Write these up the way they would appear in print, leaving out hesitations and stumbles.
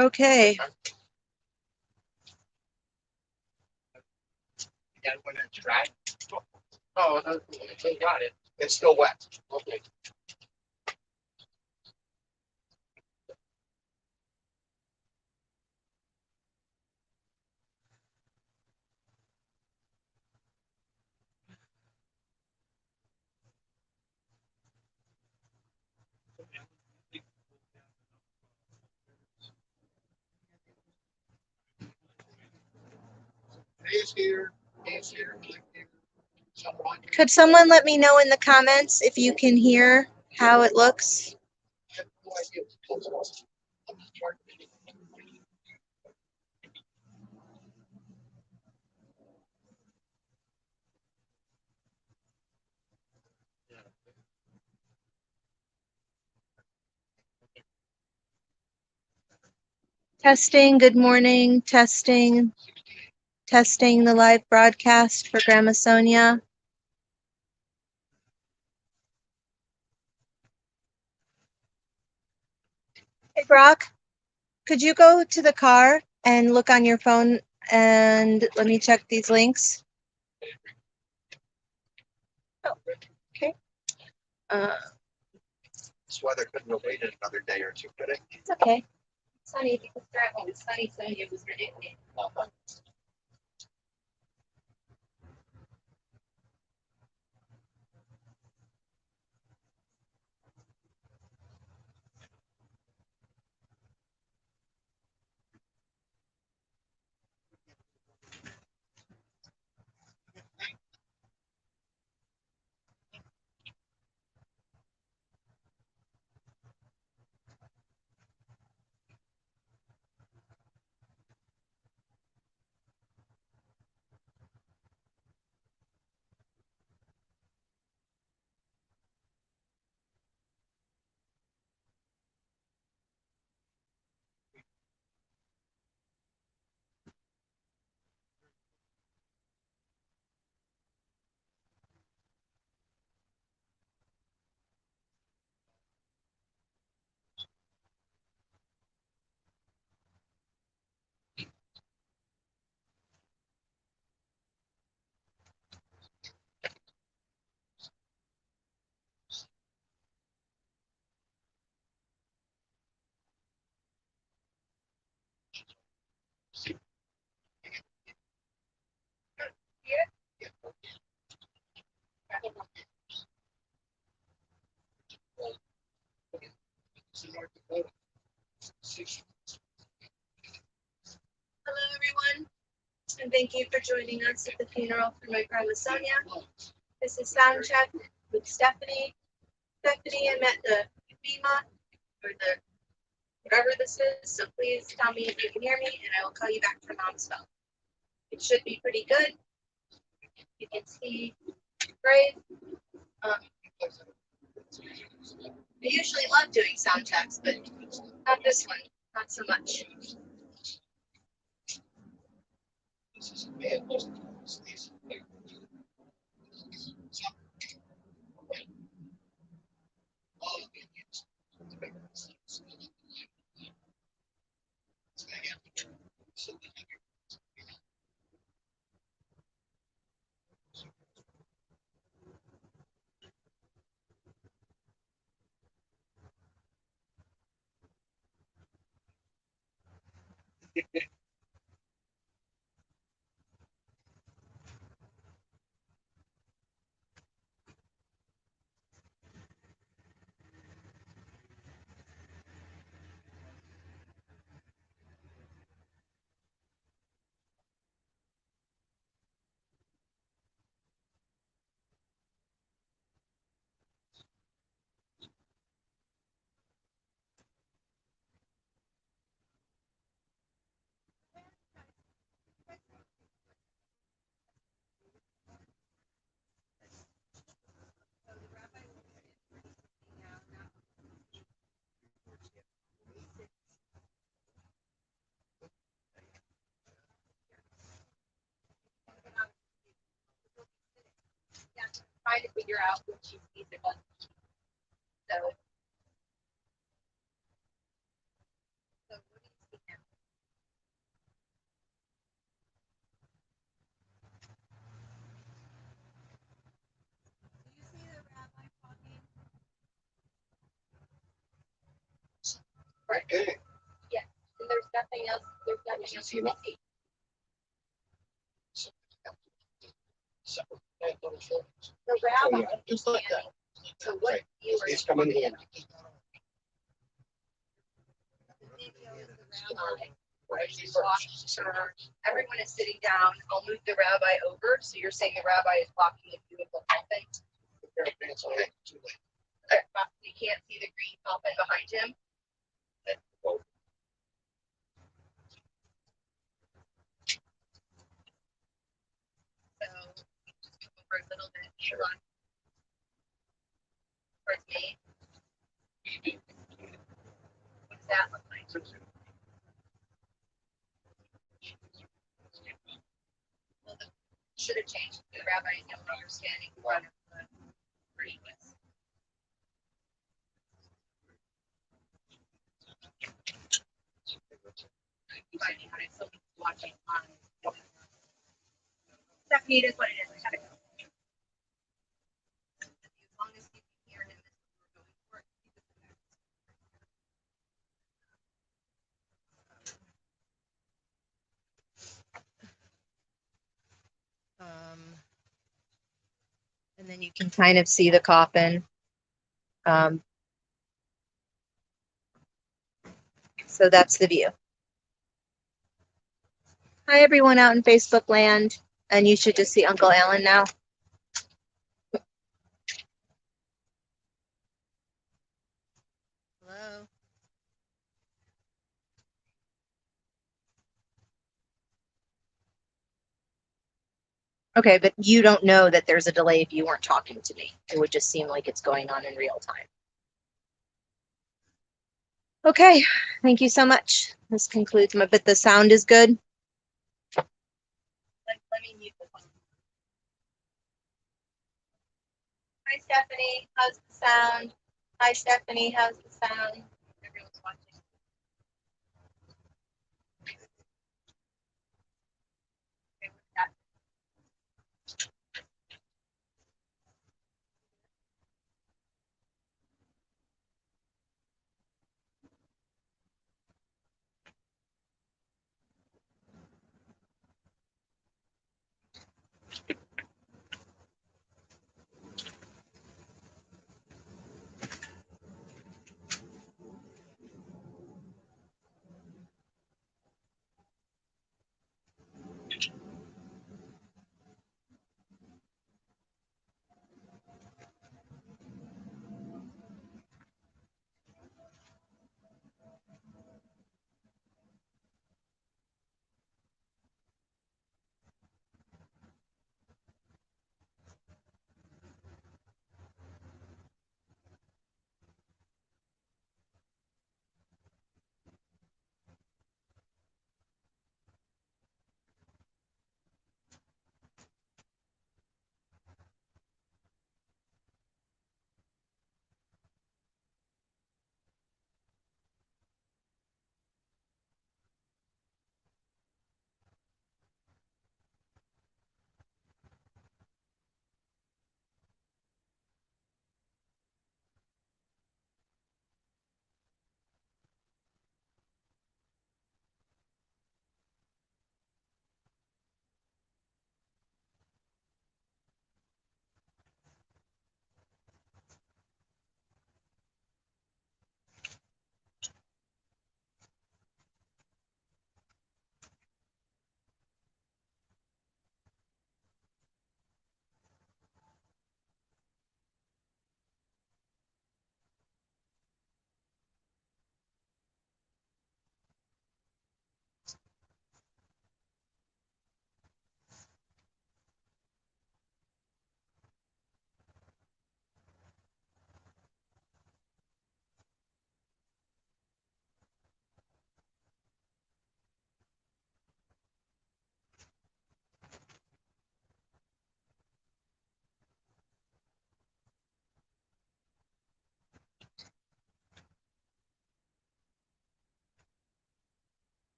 Okay. When it's dry. Oh, they got it. It's still wet. Okay. He's here. He's here. Could someone let me know in the comments if you can hear how it looks? Testing, good morning, testing the live broadcast for Grandma Sonia. Hey, Brock, could you go to the car and look on your phone and let me check these links? Oh, okay. This weather couldn't have waited another day or two, could it? It's okay. Sunny, because when it's sunny, Sonia was ridiculous. Hello, everyone, and thank you for joining us at the funeral for my grandma Sonia. This is Sound Check with Stephanie. Stephanie, I'm at the FEMA, or the whatever this is, so please tell me if you can hear me, and I will call you back from Mom's phone. It should be pretty good. You can see great. I usually love doing sound checks, but not this one, not so much. Trying to figure out what she sees it on. So what do you see now? Okay. Yeah, and there's nothing else. There's nothing else to see. So, The rabbi. just like that. So what you were It's coming in. Everyone is sitting down. I'll move the rabbi over. So you're saying the rabbi is blocking the view of the coffin. You can't see the green coffin behind him. So just move over a little bit. Sure. Towards me. What does that look like? Well, should have changed. The rabbi is no longer standing in front of the green was. Finding out if someone's watching on. Stephanie, it is what it is. I gotta go. As long as you can hear him, this is what we're going for. And then you can kind of see the coffin. So that's the view. Hi, everyone out in Facebook land. And you should just see Uncle Alan now. Hello. Okay, but you don't know that there's a delay if you weren't talking to me. It would just seem like it's going on in real time. Okay, thank you so much. This concludes but the sound is good. Let me mute the phone. Hi, Stephanie. How's the sound? Hi, Stephanie. How's the sound? Everyone's watching. Okay, with that.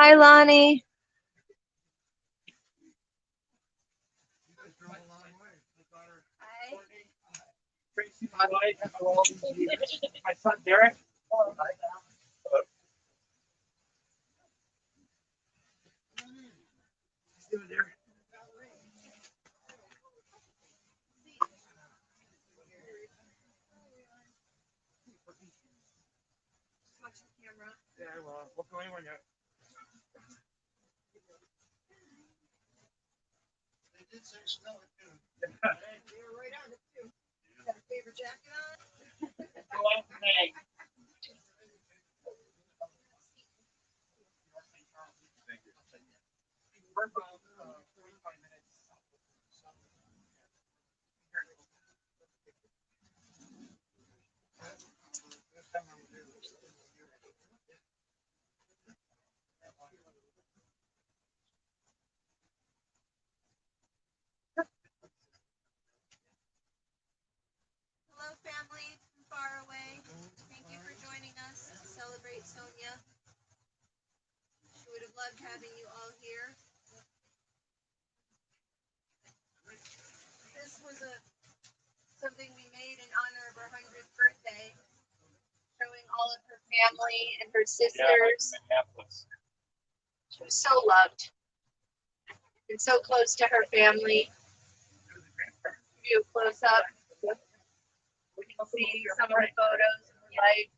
Hi, Lonnie. Tracy, my wife, for all these years. My son Derek. Still there. Yeah, well, we'll go anywhere yet. They did say snow it too. They were right on it too. Got a favorite jacket on? Go out tonight. Thank you. We're about 45 minutes. Hello, family from far away. Thank you for joining us to celebrate Sonia. She would have loved having you all here. This was something we made in honor of her 100th birthday, showing all of her family and her sisters. She was so loved and so close to her family. Give you a close up. We can see some of the photos of her life.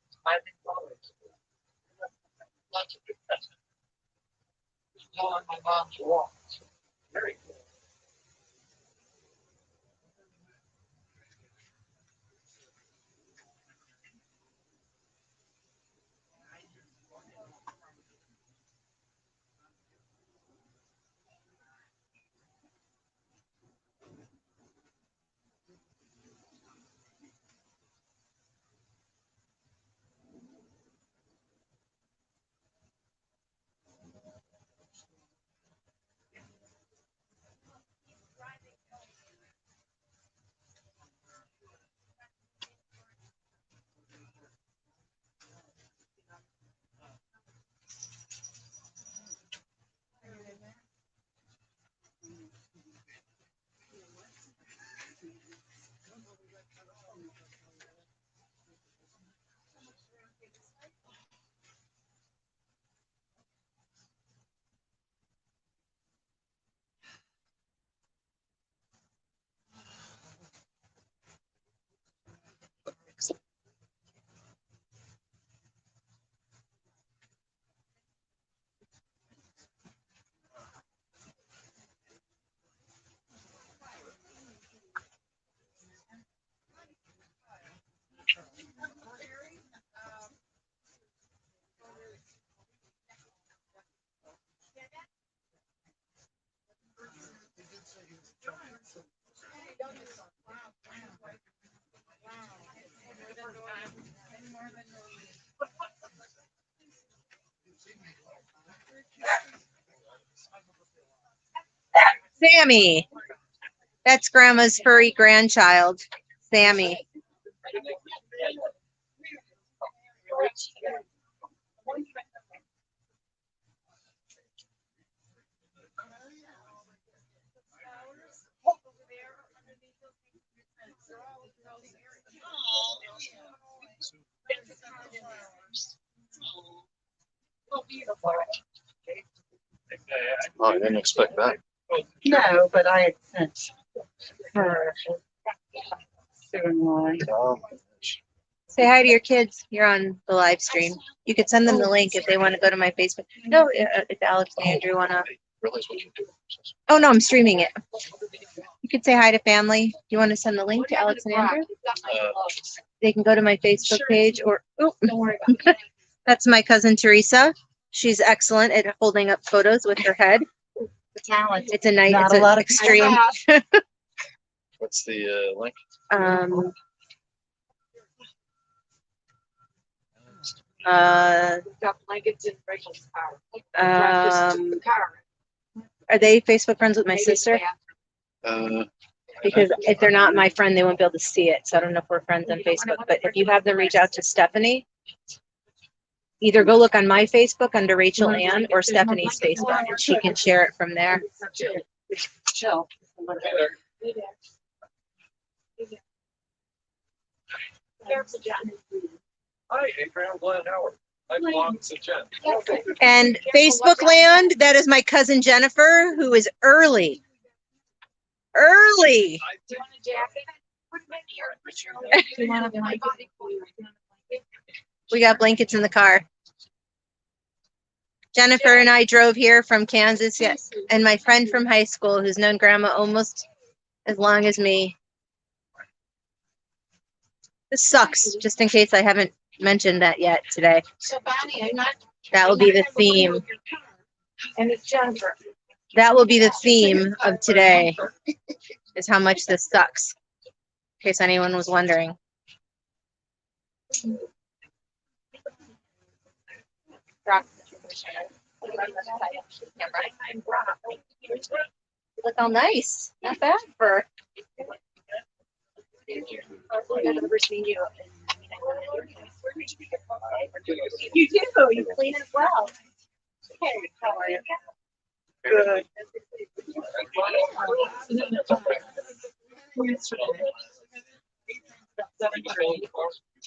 Lots of good presents. On my mom's wall. Very cool. Sammy. That's Grandma's furry grandchild, Sammy. Oh, I didn't expect that. No, but I had sent her soon one. Oh, Say hi to your kids. You're on the live stream. You could send them the link if they want to go to my Facebook. No, if Alex and Andrew want to. I realize what you do. Oh, no, I'm streaming it. You could say hi to family. Do you want to send the link to Alex and Andrew? They can go to my Facebook page or, oh, Don't worry about it. that's my cousin Teresa. She's excellent at holding up photos with her head. Talent. It's a nice, Not it's a an lot of extreme. What's the link? Got blankets in Rachel's car. Are they Facebook friends with my sister? Because if they're not my friend, they won't be able to see it. So I don't know if we're friends on Facebook. But if you have them reach out to Stephanie, either go look on my Facebook under Rachel Ann or Stephanie's Facebook, and she can share it from there. Chill. Hi, Adrian Glenn Howard. I belong to Jen. And Facebook land, that is my cousin Jennifer, who is early. Early. We got blankets in the car. Jennifer and I drove here from Kansas, yes, and my friend from high school who's known Grandma almost as long as me. This sucks, just in case I haven't mentioned that yet today. So Bonnie, I'm not. That will be the theme. And it's Jennifer. That will be the theme of today, is how much this sucks, in case anyone was wondering. Look how nice. Not bad for. I've never seen you. You do. You clean as well. Hey, how are you? Good.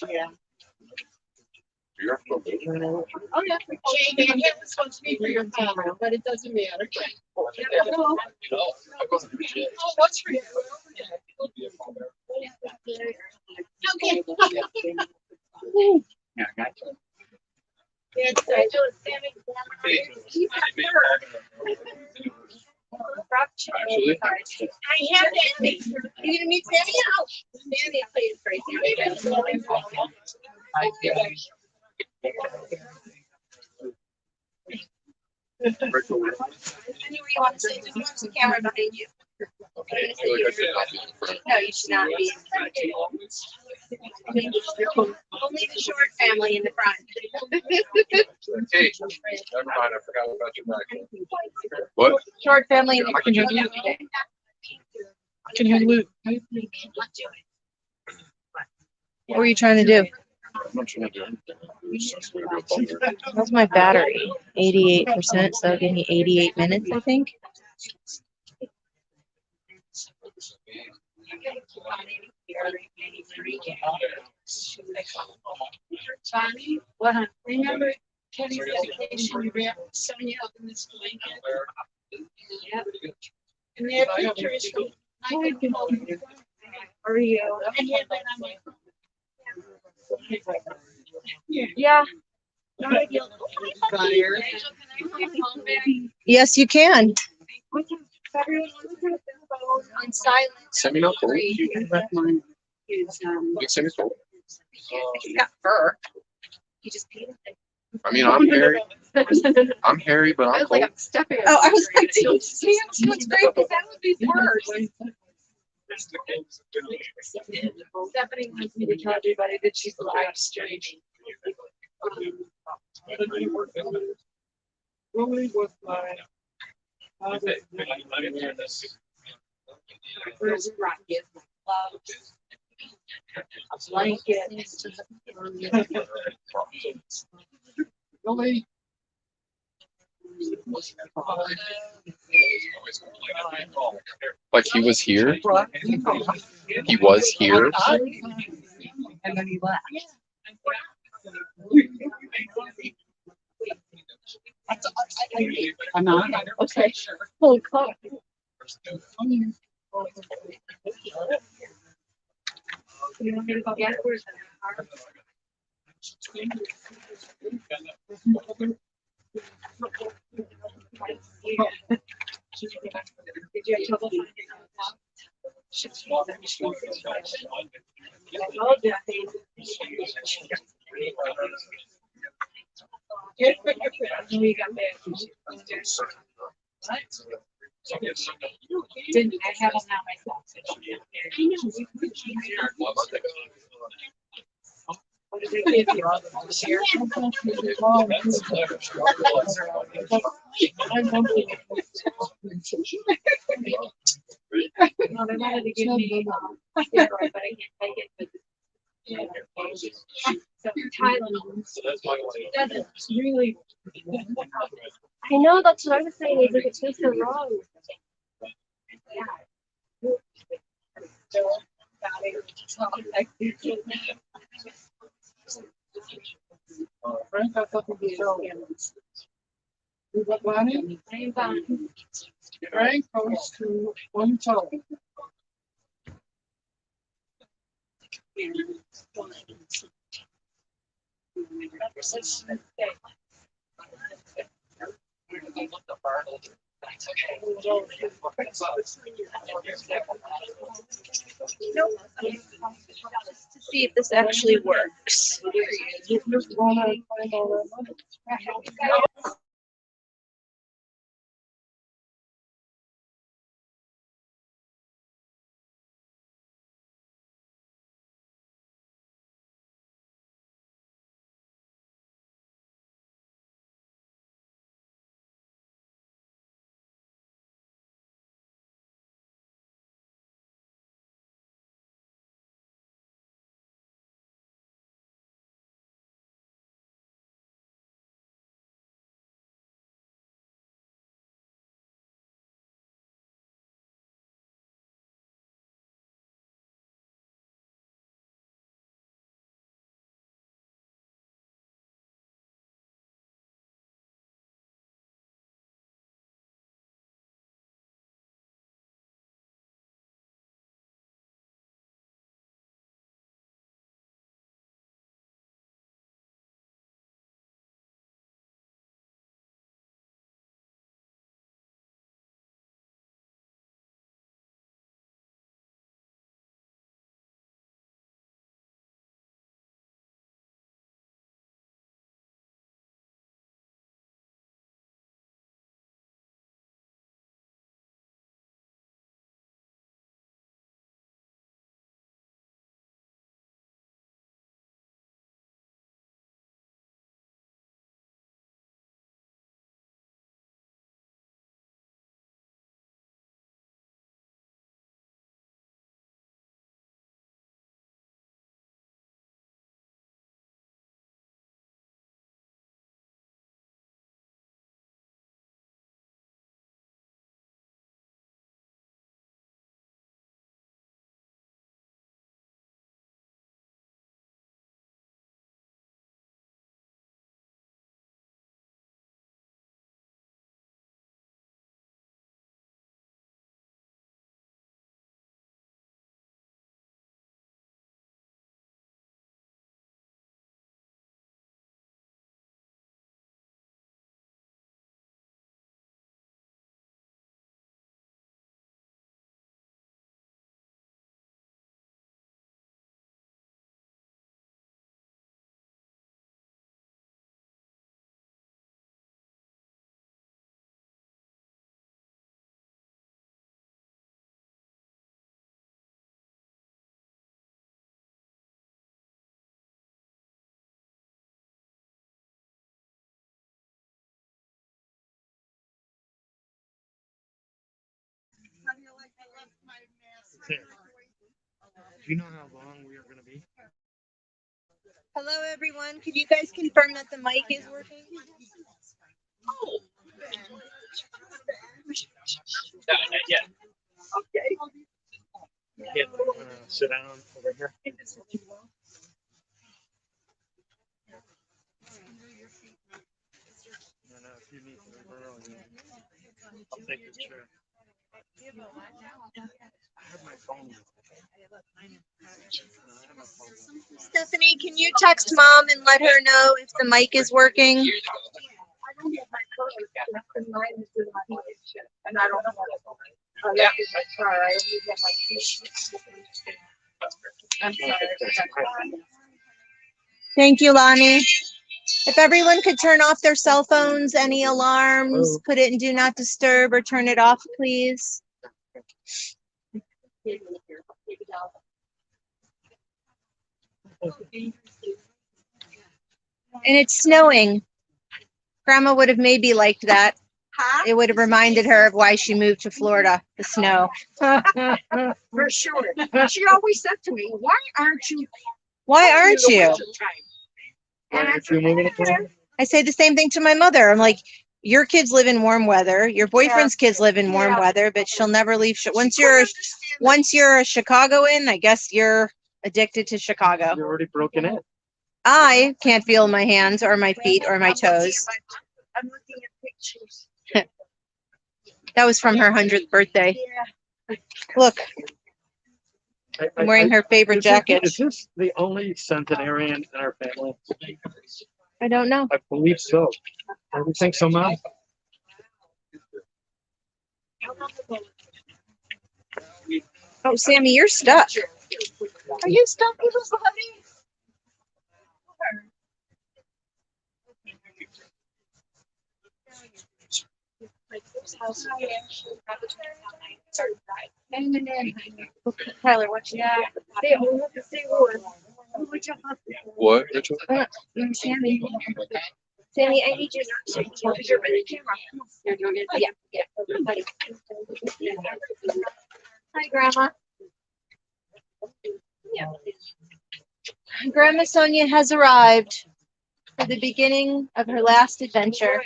Yeah. You're Oh, yeah. Jamie, it was supposed to be for your father, but it doesn't matter. No, I wasn't for shit. Oh, what's for you? Okay. Yeah, I got you. It's Rachel and Sammy. He's got her. Actually, I have that. You gonna meet Sammy? Oh, Sammy plays crazy. Anywhere you want to sit, just watch the camera behind you. okay, I feel like I should not be in front. No, you should not be. Only the short family in the front. Hey, never mind, I forgot about your back. What? Short family in the I can front. hear you. I can hear you. What were you trying to do? I'm not trying to do anything. I'm just gonna go bumper. How's my battery? 88%, so it'll give me 88 minutes, I think. Bonnie, what? Remember Kenny's dedication, you wrapped Sonia up in this blanket? Yeah. And that picture is from. How are you? I had that on my. Yeah. Yes, you can. On silent. Send me no phone. Left mine. Like, send me phone. He's got fur. He just peed. I mean, I'm hairy. I'm hairy, but I'm cold. Stepping. Oh, I was like, damn, what's great, because that would be worse. Stephanie wants me to tell everybody that she's live streaming. Rolling with my. Where's Rocket? A blanket. Really? Like he was here. He was here. And then he left. I'm not. Okay. Holy cow. You want me to go backwards? Did you have trouble finding out? Didn't I have them now myself? What did they give you? Share? No, they wanted to give me steroid, but I can't take it. So Tylenol. So that's my way. Doesn't really. I know, that's what I was saying, is like it tastes so wrong. Frank, I thought we were you got Bonnie? I'm Bonnie. Frank goes to one toe. To see if this actually works. You just wanna find all that money. Okay. Do you know how long we are gonna be? Hello, everyone. Could you guys confirm that the mic is working? Yeah. Okay. Yeah, sit down over here. No, no, if you need to move around, I'll take this chair. I have my phone. Stephanie, can you text mom and let her know if the mic is working? And I don't know what I Yeah. left in my car. I only have my t-shirts. I'm sorry. Thank you, Lonnie. If everyone could turn off their cell phones, any alarms, put it in do not disturb or turn it off, please. And it's snowing. Grandma would have maybe liked that. It would have reminded her of why she moved to Florida, the snow. For sure. She always said to me, why aren't you? Why aren't in the you? wintertime?" Aren't you moving it? I say the same thing to my mother. I'm like, your kids live in warm weather. Your boyfriend's kids live in warm weather, but she'll never leave. Once you're a Chicagoan, I guess you're addicted to Chicago. You're already broken in. I can't feel my hands or my feet or my toes. I'm looking at pictures. That was from her 100th birthday. Yeah. Look, I'm wearing her favorite jacket. Is this the only centenarian in our family? I don't know. I believe so. I would think so, Mom. Oh, Sammy, you're stuck. Are you stuck, little buddy? Tyler, what you What? Which one? Sammy. Sammy, I need you not to because you're ready camera. Yeah. Hi, Grandma. Yeah. Grandma Sonia has arrived for the beginning of her last adventure.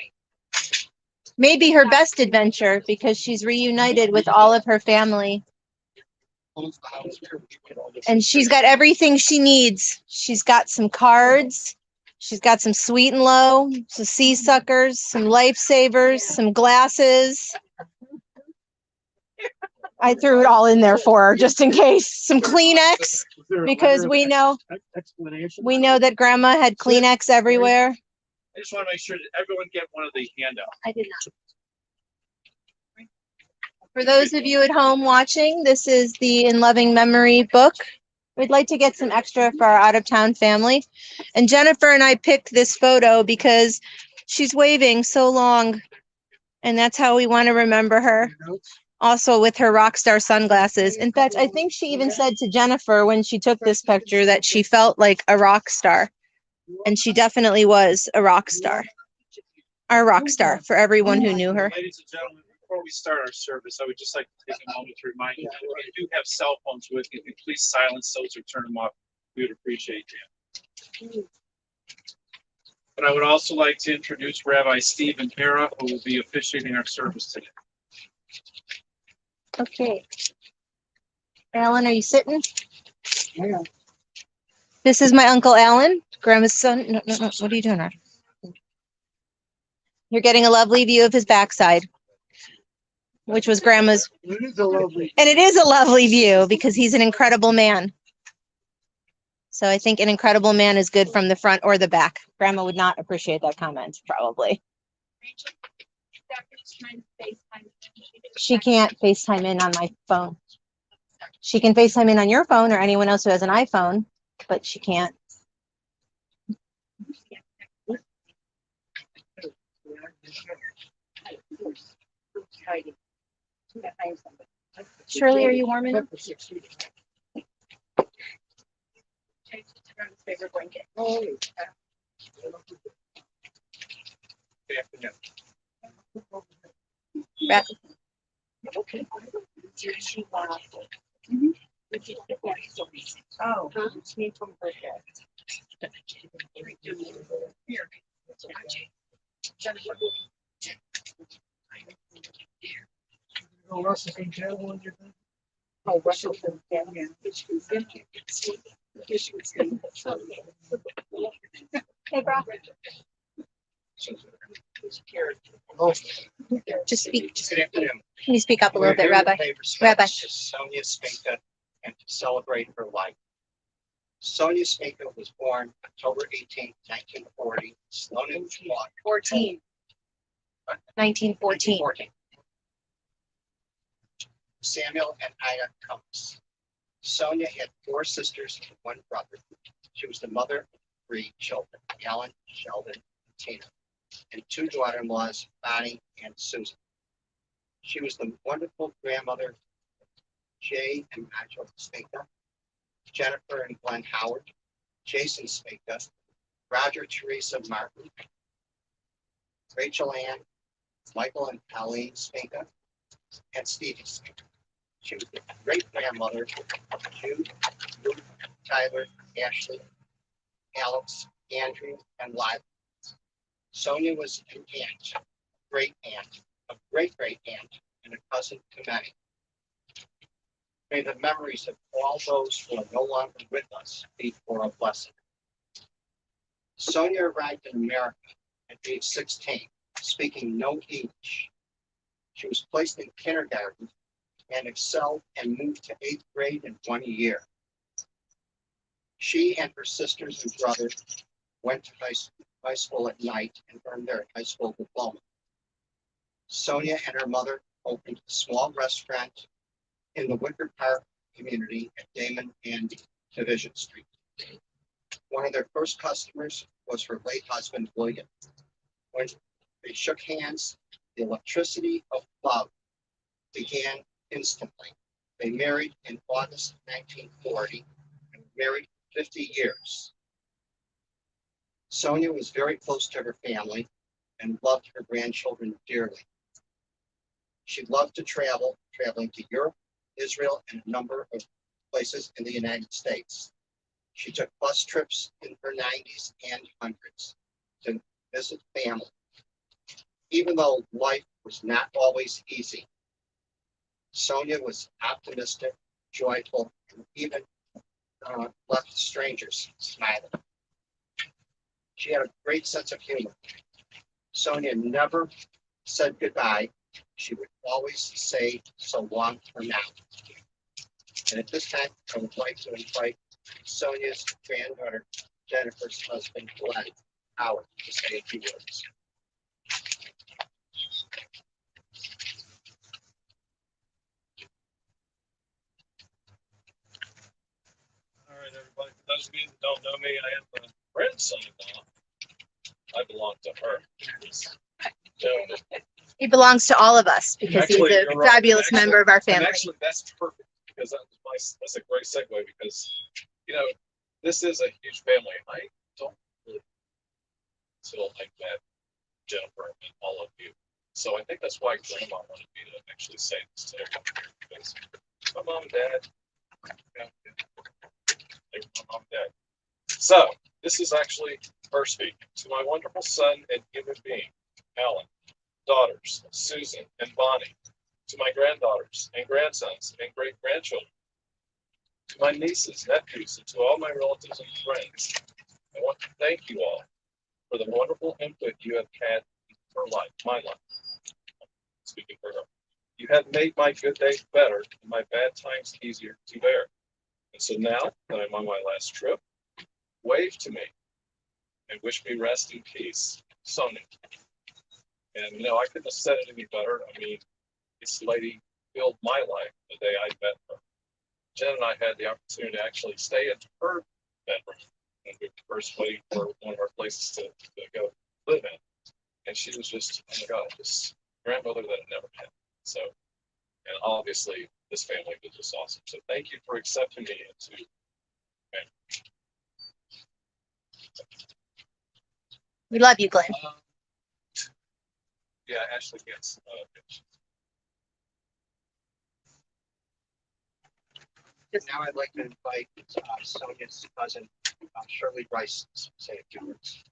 Maybe her best adventure because she's reunited with all of her family. And she's got everything she needs. She's got some cards. She's got some Sweet and Low, some sea suckers, some lifesavers, some glasses. I threw it all in there for her just in case. Some Kleenex because we know that Grandma had Kleenex everywhere. I just want to make sure that everyone get one of the handouts. I did not. For those of you at home watching, this is the In Loving Memory book. We'd like to get some extra for our out-of-town family. And Jennifer and I picked this photo because she's waving so long. And that's how we want to remember her. Also with her rock star sunglasses. In fact, I think she even said to Jennifer when she took this picture that she felt like a rock star. And she definitely was a rock star. Our rock star for everyone who knew her. Ladies and gentlemen, before we start our service, I would just like to take a moment to remind you that if you do have cell phones with you, please silence those or turn them off. We would appreciate that. But I would also like to introduce Rabbi Stephen Hera, who will be officiating our service today. Okay. Alan, are you sitting? Yeah. This is my Uncle Alan, Grandma's son. No. What are you doing, Art? You're getting a lovely view of his backside, which was Grandma's. It is a lovely. And it is a lovely view because he's an incredible man. So I think an incredible man is good from the front or the back. Grandma would not appreciate that comment, probably. She can't FaceTime in on my phone. She can FaceTime in on your phone or anyone else who has an iPhone, but she can't. Shirley, are you warm enough? Favorite blanket. Wrap. Okay. Oh. Oh, Russell can tell when you're done. Oh, Russell. Yeah. Hey, bro. Oh, Just speak. Good afternoon. Can you speak up a little We're bit, here to Rabbi? pay respects Rabbi. to Sonia Spinka and to celebrate her life. Sonia Spinka was born October 18, 1940, Sloan, 1914. Samuel and Ida Cummings. Sonia had 4 sisters and 1 brother. She was the mother of 3 children, Alan, Sheldon, and Tina, and 2 daughter-in-laws, Bonnie and Susan. She was the wonderful grandmother of Jay and Nigel Spinka, Jennifer and Glenn Howard, Jason Spinka, Roger Teresa Martin, Rachel Ann, Michael and Colleen Spinka, and Stevie Spinka. She was the great grandmother of Jude, Luke, Tyler, Ashley, Alex, Andrew, and Lila. Sonia was an aunt, great aunt, a great great aunt, and a cousin to many. May the memories of all those who are no longer with us be for a blessing. Sonia arrived in America at age 16, speaking no English. She was placed in kindergarten and excelled and moved to 8th grade in 1 year. She and her sisters and brothers went to high school at night and earned their high school diploma. Sonia and her mother opened a small restaurant in the Wicker Park community at Damon and Division Street. One of their first customers was her late husband, William. When they shook hands, the electricity of love began instantly. They married in August 1940 and were married 50 years. Sonia was very close to her family and loved her grandchildren dearly. She loved to travel, traveling to Europe, Israel, and a number of places in the United States. She took bus trips in her 90s and 100s to visit family. Even though life was not always easy, Sonia was optimistic, joyful, and even left strangers smiling. She had a great sense of humor. Sonia never said goodbye. She would always say so long for now. And at this time, I would like to invite Sonia's granddaughter, Jennifer's husband, Glenn Howard, to say a few words. All right, everybody. For those of you that don't know me, I am the grandson-in-law. I belong to her. So, He belongs to all of us because Actually, he's a you're right. fabulous Actually- member of our and family. actually, that's perfect because that's a great segue because, you know, this is a huge family. I don't really feel like that, Jennifer, and all of you. So I think that's why Grandma wanted me to actually say this to everyone because my mom and dad, yeah, my mom and dad. So this is actually her speaking to my wonderful son and human being, Alan, daughters, Susan and Bonnie, to my granddaughters and grandsons and great grandchildren, to my nieces, nephews, and to all my relatives and friends. I want to thank you all for the wonderful input you have had in her life, my life. Speaking for her. You have made my good days better and my bad times easier to bear. And so now that I'm on my last trip, wave to me and wish me rest in peace, Sonia. And you know, I couldn't have said it any better. I mean, this lady filled my life the day I met her. Jen and I had the opportunity to actually stay in her bedroom when we were first waiting for one of our places to go live in. And she was just, oh my God, this grandmother that I never had. So, and obviously this family was just awesome. So thank you for accepting me into family. We love you, Glenn. Yeah, Ashley gets. Now I'd like to invite Sonia's cousin, Shirley Rice, to say a few words.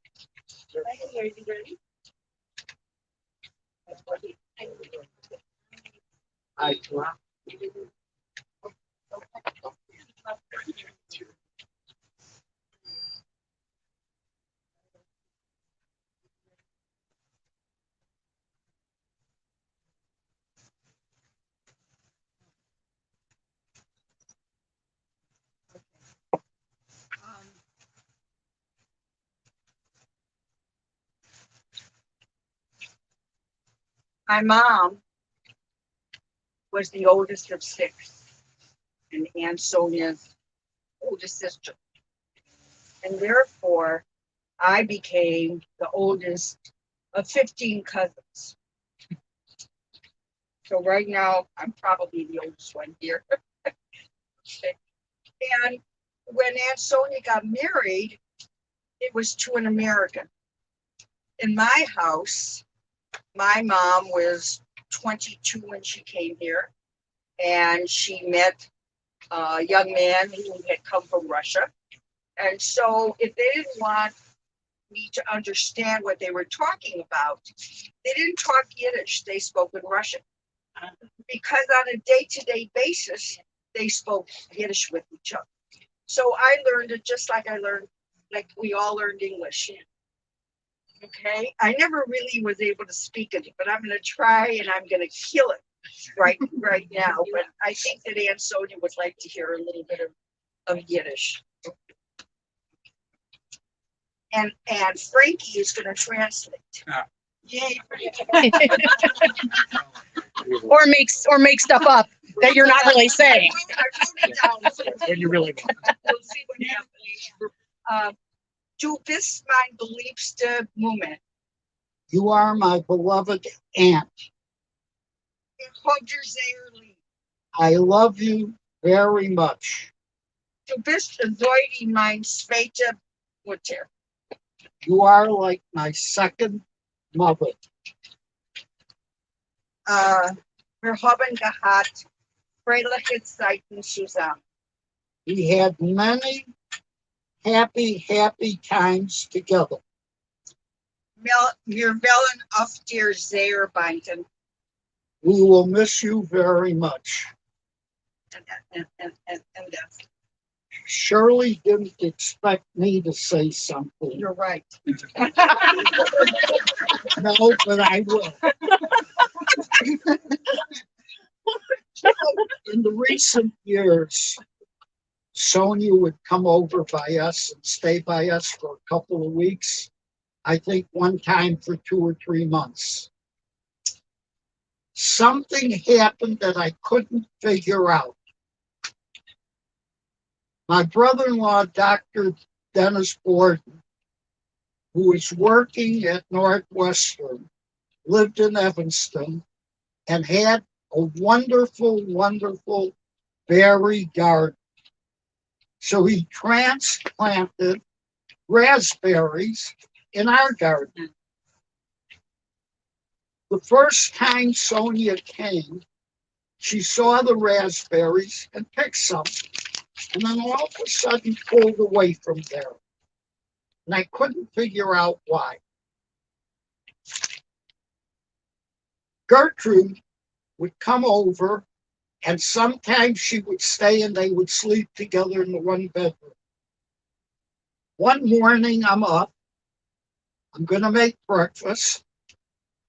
My mom was the oldest of 6 and Aunt Sonia's oldest sister. And therefore, I became the oldest of 15 cousins. So right now, I'm probably the oldest one here. And when Aunt Sonia got married, it was to an American. In my house, my mom was 22 when she came here, and she met a young man who had come from Russia. And so if they didn't want me to understand what they were talking about. They didn't talk Yiddish, they spoke in Russian. Because on a day-to-day basis, they spoke Yiddish with each other. So I learned it just like like we all learned English. Okay, I never really was able to speak it, but I'm gonna try and I'm gonna kill it right now. But I think that Aunt Sonia would like to hear a little bit of Yiddish. And Frankie is gonna translate. Yay. Or make stuff up that you're not really saying. I wrote it down. So What you really want. we'll see what happens. Du bist mein beliebster Moment. You are my beloved aunt. Ich hab dir sehr lieb. I love you very much. Du bist Leute mein zweite Mutter. You are like my second mother. Wir haben gehabt fröhliche Zeiten zusammen. We had many happy times together. Wir wollen auf dir sehr banken. We will miss you very much. And that's, Shirley didn't expect me to say something. you're right. No, but I will. In the recent years, Sonia would come over by us and stay by us for a couple of weeks. I think one time for 2 or 3 months. Something happened that I couldn't figure out. My brother-in-law, Dr. Dennis Borden, who was working at Northwestern, lived in Evanston, and had a wonderful berry garden. So he transplanted raspberries in our garden. The first time Sonia came, she saw the raspberries and picked some, and then all of a sudden pulled away from there. And I couldn't figure out why. Gertrude would come over, and sometimes she would stay and they would sleep together in the one bedroom. One morning I'm up, I'm going to make breakfast,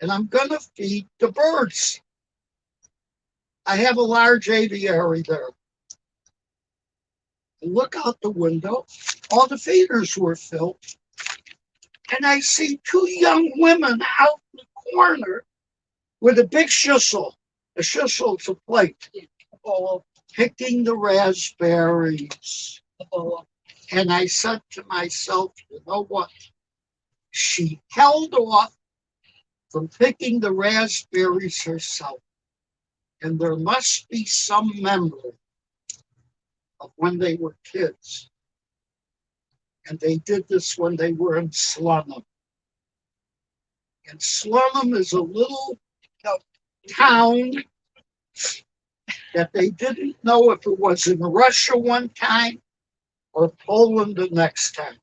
and I'm going to feed the birds. I have a large aviary there. I look out the window, all the feeders were filled, and I see 2 young women out in the corner with a big schüssel. A schüssel is a plate, picking the raspberries. And I said to myself, you know what? She held off from picking the raspberries herself. And there must be some memory of when they were kids. And they did this when they were in Slunham. And Slunham is a little town that they didn't know if it was in Russia one time or Poland the next time.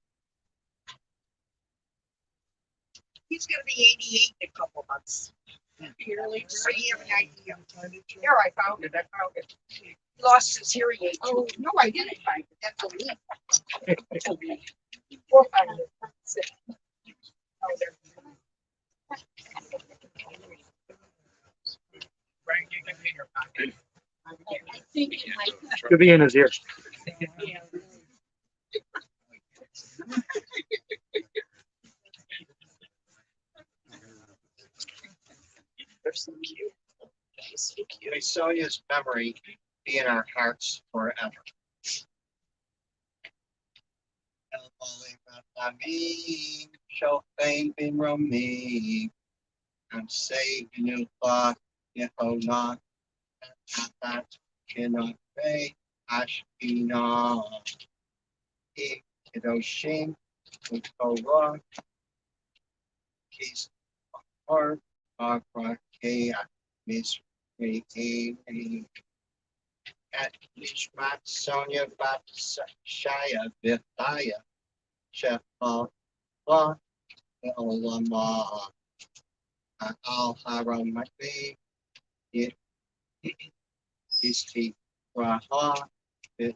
He's going to be 88 in a couple months. So you have an idea. Here, I found it. He lost his hearing aid. Oh, no, I didn't find it. That's a leaf. We'll find it. Oh, there. Frank, you can be in your pocket. I think it might. Could be in his ears. They're so cute. May Sonia's memory be in our hearts forever. And say new thought, you know not that cannot say Ashbina. Kidoshim would go wrong. Case heart, Akrakea, Miss Ray, at Nishmat Sonia Bat Shaya Vithaya, Chef Ve'olama al haramati isti raha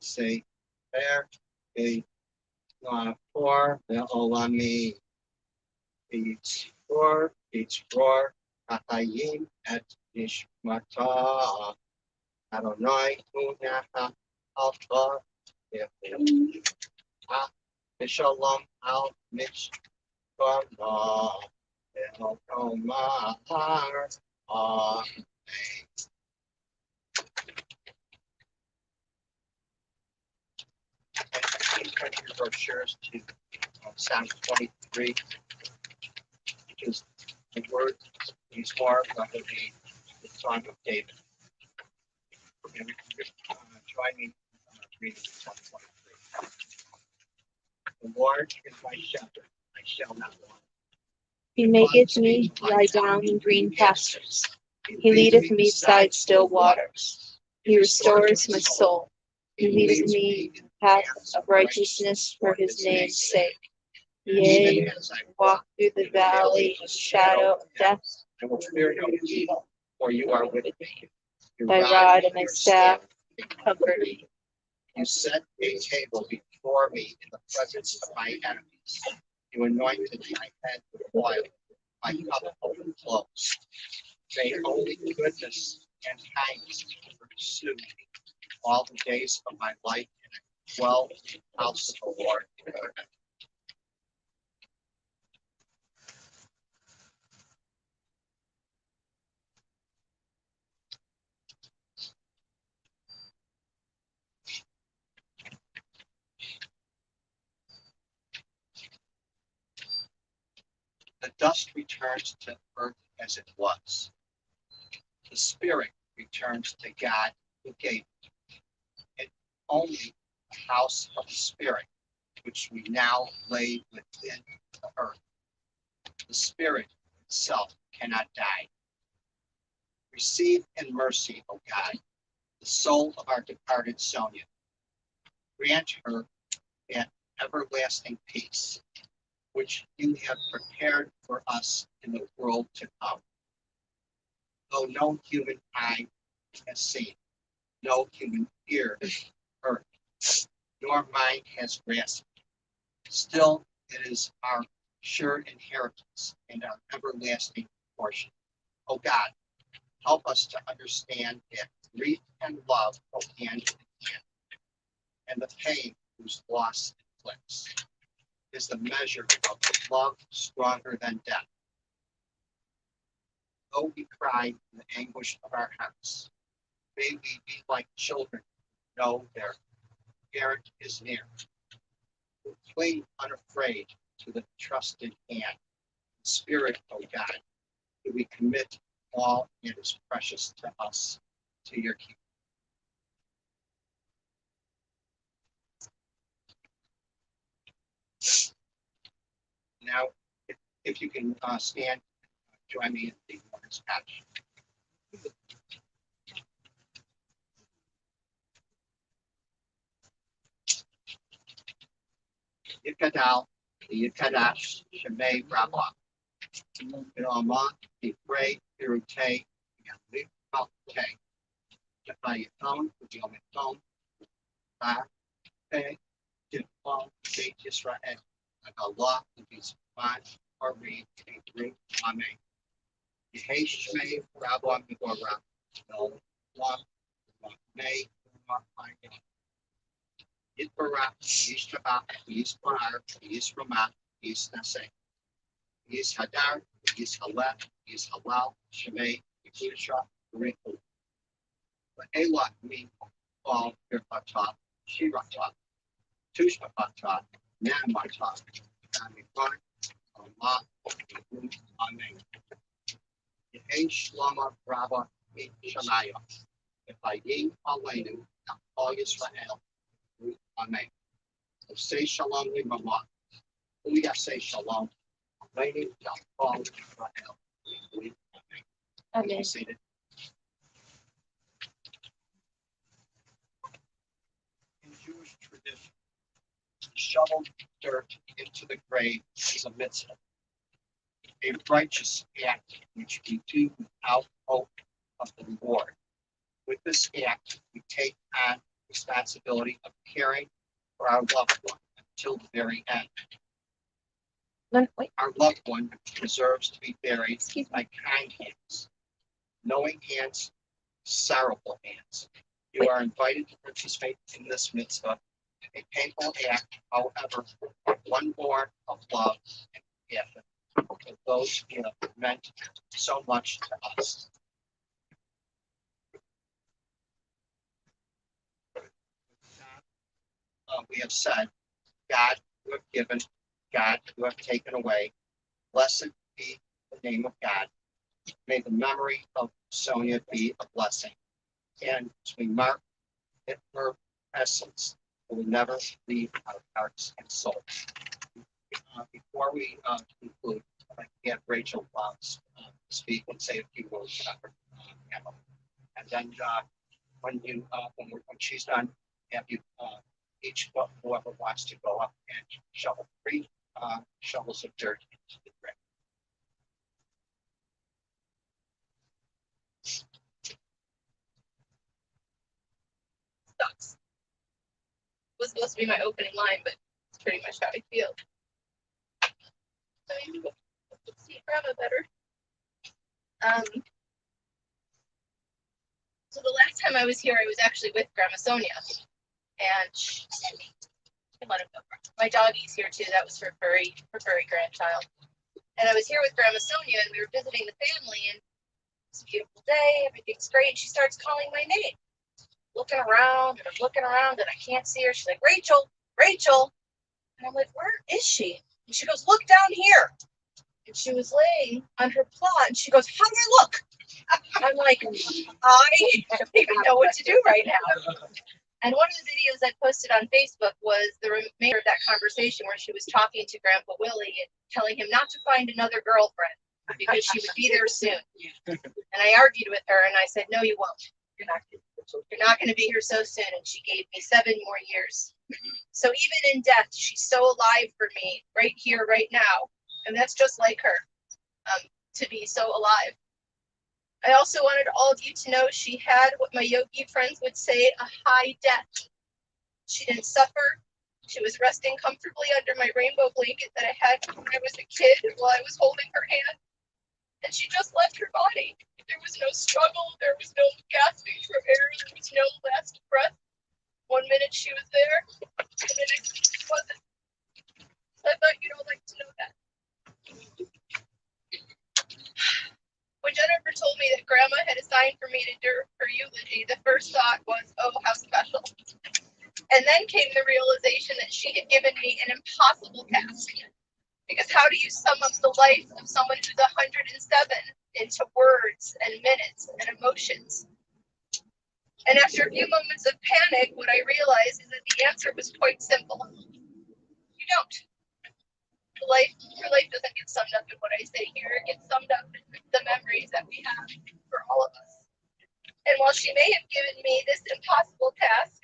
say there a for ve'olami it's for Atayim at Nishmata Adonai Unaha Alpha Shalom Al Mishpama Elkomar Print your brochures to Psalm 23, which is the word these more under the Song of David. And join me reading Psalm 23. The Lord is my shepherd, I shall not want. He maketh me lie down in green pastures. He leadeth me beside still waters. He restores my soul. He leadeth me in the path of righteousness for his name's sake. Yea, As I walk through the valley of shadow of death, I will fear no evil, for you are with me. Your thy rod and thy your staff they comfort me. You set a table before me in the presence of my enemies. You anointed my head with oil, my cup overflows. May only goodness and kindness pursue me all the days of my life, and I dwell in the house of the Lord forever. The dust returns to earth as it was. The spirit returns to God who gave it. And only the house of the spirit, which we now lay within the earth. The spirit itself cannot die. Receive in mercy, O God, the soul of our departed Sonia. Grant her that everlasting peace, which you have prepared for us in the world to come. Though no human eye has seen, no human ear heard, nor mind has grasped, still it is our sure inheritance and our everlasting portion. O God, help us to understand that grief and love go hand in hand, and the pain whose loss inflicts is the measure of the love stronger than death. Though we cry in the anguish of our hearts, may we be like children who know their parent is near, who cling unafraid to the trusted hand. Spirit, O God, do we commit all that is precious to us to your keeping. Now, if you can stand, join me in the Lord's Passion. Yikadal, Yikadash, Shemay, Rabba. Ilama, Ifray, Irute, and Lipate. Japayaton, Yomaton, Ba, Pe, Jipon, State Israel, Allah, Peace, Fine, or read, Group, Amen. Yeheshme, Rabba, Migora, No, One, May, Yitbarak, Yishtabak, Yisbar, Yisrama, Yisnase, Yishadar, Yishalet, Yishalal, Shemay, Yisha, Riku. But Elot mean all Pirpata, Shirata, Tushpata, Nanamata, Namifan, Allah, Amen. Yehesh Lama Brava, Shamaya. If I gain Alenu, all Israel. Amen. So say shalom to Mama. Uya say shalom. Lady, all Israel. Amen. Amen. Seated. In Jewish tradition, to shovel dirt into the grave is a mitzvah. a righteous act which we do without hope of the reward. With this act, we take on responsibility of caring for our loved one until the very end. Wait, Our loved one deserves to be buried by kind hands, knowing hands, sorrowful hands. You are invited to participate in this mitzvah, a painful act, however, one born of love and compassion for those who have meant so much to us. We have said, God, you have given, God, you have taken away. Blessed be the name of God. May the memory of Sonia be a blessing. And as we mark her essence, it will never leave our hearts and souls. Before we conclude, I'd like to have Rachel speak and say a few words about her family. And then when she's done, have you each whoever wants to go up and shovel 3 shovels of dirt into the grave. Sucks. Was supposed to be my opening line, but it's pretty much how I feel. I mean, let's see Grandma better. So the last time I was here, I was actually with Grandma Sonia, and my doggy's here too. That was her furry grandchild. And I was here with Grandma Sonia, and we were visiting the family, and it's a beautiful day. Everything's great. And she starts calling my name, looking around, and I'm looking around, and I can't see her. She's like, Rachel, Rachel. And I'm like, where is she? And she goes, look down here. And she was laying on her plot, and she goes, how do I look? I'm like, I don't even know what to do right now. And one of the videos I posted on Facebook was the remainder of that conversation where she was talking to Grandpa Willie and telling him not to find another girlfriend because she would be there soon. And I argued with her, and I said, no, you won't. You're not going to be here so soon. And she gave me 7 more years. So even in death, she's so alive for me right here, right now. And that's just like her, to be so alive. I also wanted all of you to know she had what my yogi friends would say, a high death. She didn't suffer. She was resting comfortably under my rainbow blanket that I had when I was a kid while I was holding her hand. And she just left her body. There was no struggle. There was no gasping for air. There was no last breath. 1 minute she was there, and the next minute she wasn't. So I thought you'd all like to know that. When Jennifer told me that Grandma had assigned for me to do her eulogy, the first thought was, oh, how special. And then came the realization that she had given me an impossible task. Because how do you sum up the life of someone who's 107 into words and minutes and emotions? And after a few moments of panic, what I realized is that the answer was quite simple. You don't. Your life doesn't get summed up in what I say here. It gets summed up in the memories that we have for all of us. And while she may have given me this impossible task,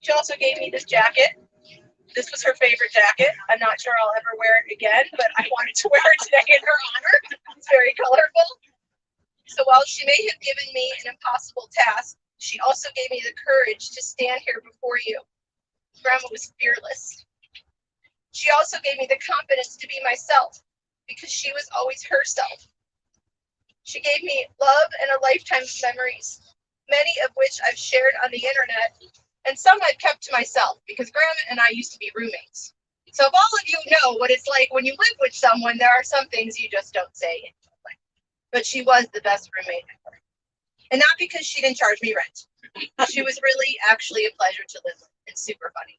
she also gave me this jacket. This was her favorite jacket. I'm not sure I'll ever wear it again, but I wanted to wear it today in her honor. It's very colorful. So while she may have given me an impossible task, she also gave me the courage to stand here before you. Grandma was fearless. She also gave me the confidence to be myself because she was always herself. She gave me love and a lifetime of memories, many of which I've shared on the internet, and some I've kept to myself because Grandma and I used to be roommates. So if all of you know what it's like when you live with someone, there are some things you just don't say in public. But she was the best roommate ever. And not because she didn't charge me rent. She was really actually a pleasure to live with and super funny.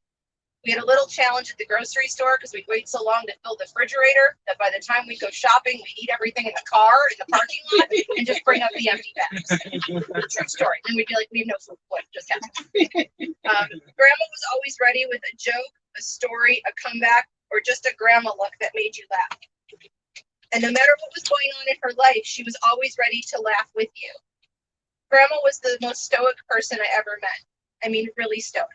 We had a little challenge at the grocery store because we'd wait so long to fill the refrigerator that by the time we go shopping, we eat everything in the car, in the parking lot, and just bring up the empty bags. True story. And we'd be like, we have no food. What just happened? Grandma was always ready with a joke, a story, a comeback, or just a grandma look that made you laugh. And no matter what was going on in her life, she was always ready to laugh with you. Grandma was the most stoic person I ever met. I mean, really stoic.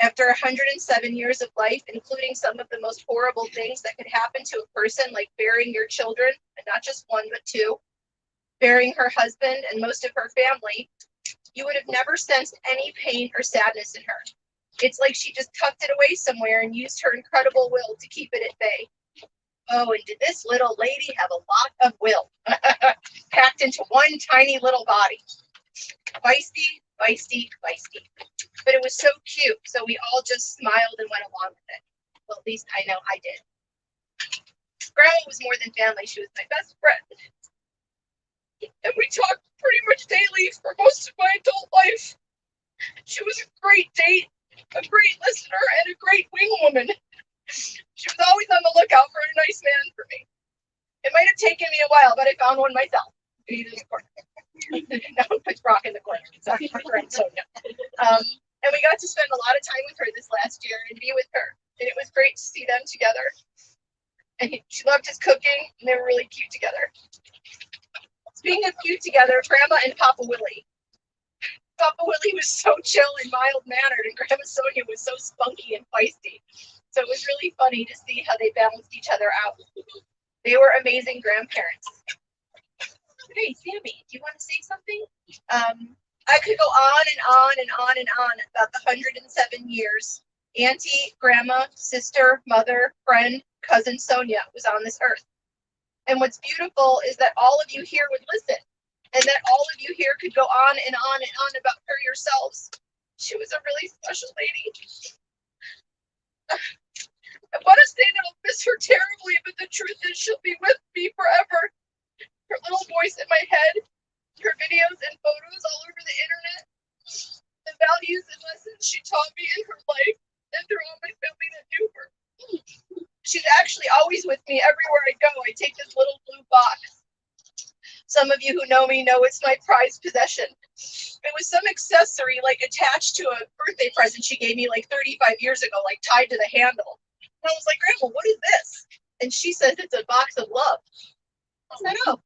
After 107 years of life, including some of the most horrible things that could happen to a person, like burying your children, and not just one, but two, burying her husband and most of her family, you would have never sensed any pain or sadness in her. It's like she just tucked it away somewhere and used her incredible will to keep it at bay. Oh, and did this little lady have a lot of will packed into one tiny little body? Feisty, feisty, feisty. But it was so cute, so we all just smiled and went along with it. Well, at least I know I did. Grandma was more than family. She was my best friend. And we talked pretty much daily for most of my adult life. She was a great date, a great listener, and a great wing woman. She was always on the lookout for a nice man for me. It might have taken me a while, but I found one myself. Now puts Brock in the corner. Sorry, my friend Sonia. And we got to spend a lot of time with her this last year and be with her. And it was great to see them together. And she loved his cooking, and they were really cute together. Speaking of cute together, Grandma and Papa Willie. Papa Willie was so chill and mild-mannered, and Grandma Sonia was so spunky and feisty. So it was really funny to see how they balanced each other out. They were amazing grandparents. Hey, Sammy, do you want to say something? I could go on and on and on and on about the 107 years Auntie, Grandma, sister, mother, friend, cousin Sonia was on this earth. And what's beautiful is that all of you here would listen, and that all of you here could go on and on and on about her yourselves. She was a really special lady. I want to say that I'll miss her terribly, but the truth is she'll be with me forever. Her little voice in my head, her videos and photos all over the internet, the values and lessons she taught me in her life and through all my family that knew her. She's actually always with me everywhere I go. I take this little blue box. Some of you who know me know it's my prized possession. It was some accessory like attached to a birthday present she gave me like 35 years ago, like tied to the handle. And I was like, Grandma, what is this? And she says it's a box of love. I said, oh.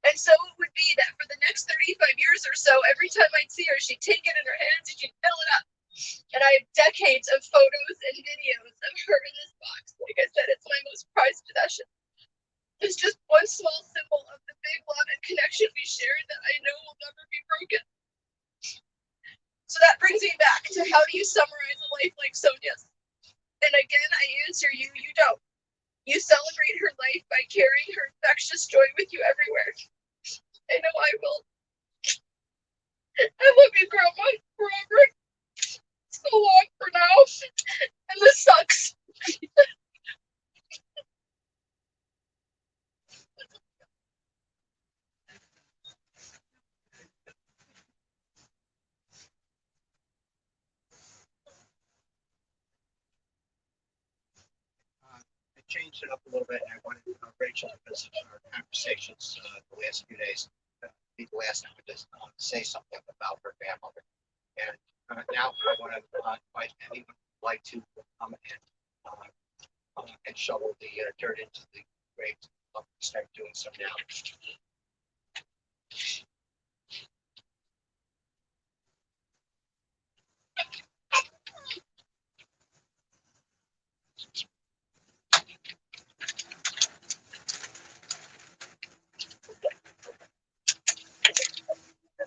And so it would be that for the next 35 years or so, every time I'd see her, she'd take it in her hands and she'd fill it up. And I have decades of photos and videos of her in this box. Like I said, it's my most prized possession. It's just one small symbol of the big love and connection we shared that I know will never be broken. So that brings me back to how do you summarize a life like Sonia's? And again, I answer you, you don't. You celebrate her life by carrying her infectious joy with you everywhere. I know I will. I love you, Grandma, forever. So long for now. And this sucks. I changed it up a little bit, and I wanted Rachel, because of our conversations the last few days, be the last time to say something about her grandmother. And now I want to invite anyone who'd like to come and shovel the dirt into the grave. I'll start doing some now.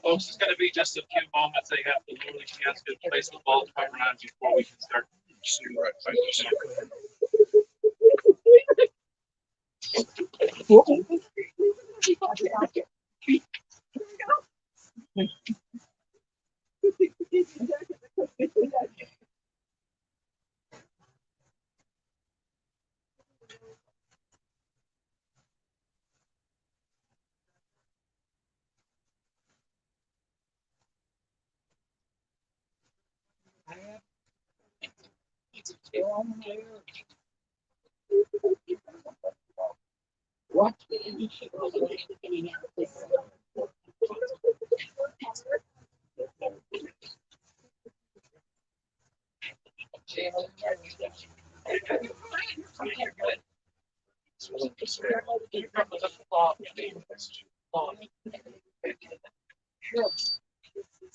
Folks, it's gonna be just a few moments. They have to lower the casket, place the vault cover on before we can start.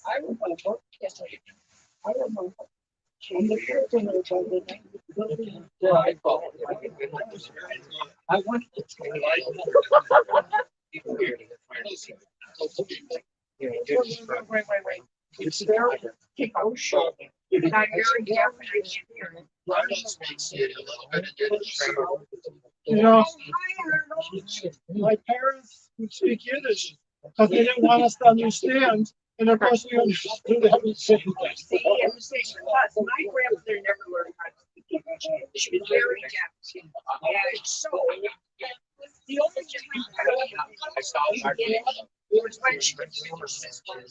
I remember. Yes, I remember. I went. Wait. It's there. Oh, sure. And I'm very deaf and I can't hear it. You know, my parents would speak Yiddish, but they didn't want us to understand. And of course, we understood everything. See, and the same with us. My grandmother never learned how to speak English. She was very deaf. And so, the only time I saw her was when she was with her sister and my